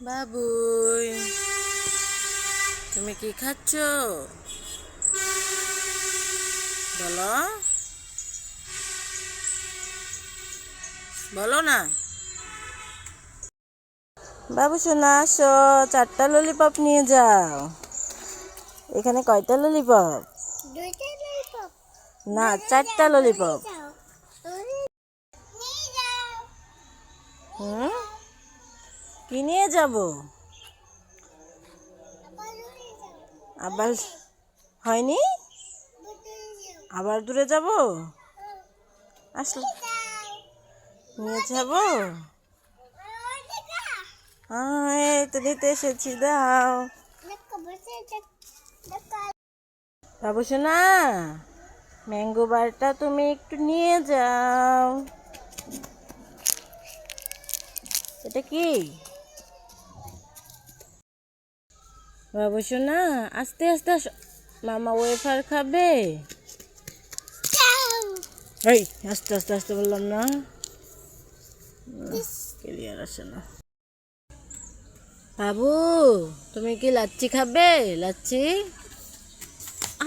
বাবুই, তুমি কি খাচ্ছ? বলো বলো না। বাবু শোনা, আসো, 4টা ললিপপ নিয়ে যাও। এখানে কয়টা ললিপপ? না, 4টা ললিপপ। হুম, কি নিয়ে যাব? আবার হয়নি, আবার দূরে যাব। আসলে নিয়ে যাব। এই তো নিতে এসেছি, দাও। বাবু সোনা, ম্যাঙ্গো বারটা তুমি একটু নিয়ে যাও। এটা কি? বাবু সোনা, আস্তে আস্তে আসো। মামা ওয়েফার খাবে। এই আস্তে আস্তে আস্তে বললাম না, ক্লিয়ার আসে না। বাবু, তুমি কি লাচ্ছি খাবে? লাচ্ছি?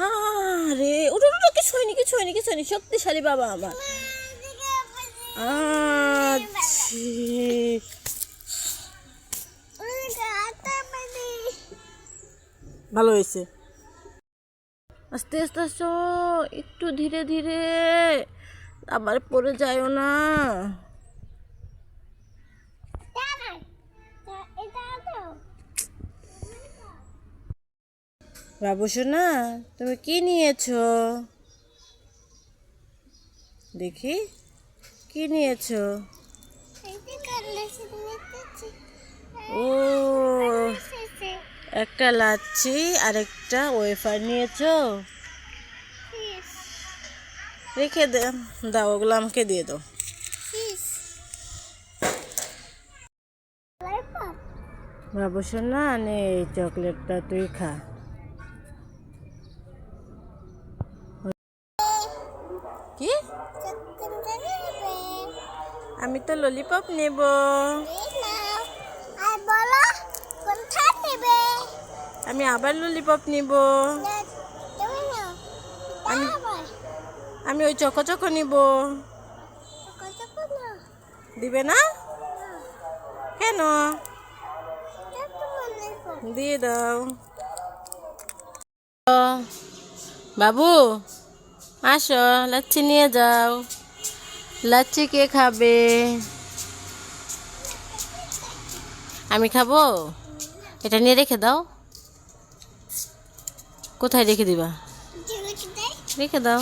আরে ওটা ওটা কিছু হয়নি, কিছু হয়নি, কিছু হয়নি। শক্তিশালী বাবা আমার। ভালো হয়েছে। আস্তে আস্তে আসো, একটু ধীরে ধীরে, আবার পড়ে যায়ও না। বাবু সোনা, তুমি কি নিয়েছো? দেখি, কি নিয়েছো? ও, একটা লাচ্ছি আর একটা ওয়েফার নিয়েছো। রেখে দাও, ওগুলো আমাকে দিয়ে দাও। বাবু সোনা, নে এই চকলেটটা তুই খা। কি? আমি তো ললিপপ নেব। আমি আবার ললিপপ নিব। আমি ওই চকো চকো নিব। দিবে না কেন? দিয়ে দাও। বাবু আসো, লাচ্ছি নিয়ে যাও। লাচ্ছি কে খাবে? আমি খাবো। এটা নিয়ে রেখে দাও। কোথায় রেখে দিবা? রেখে দাও।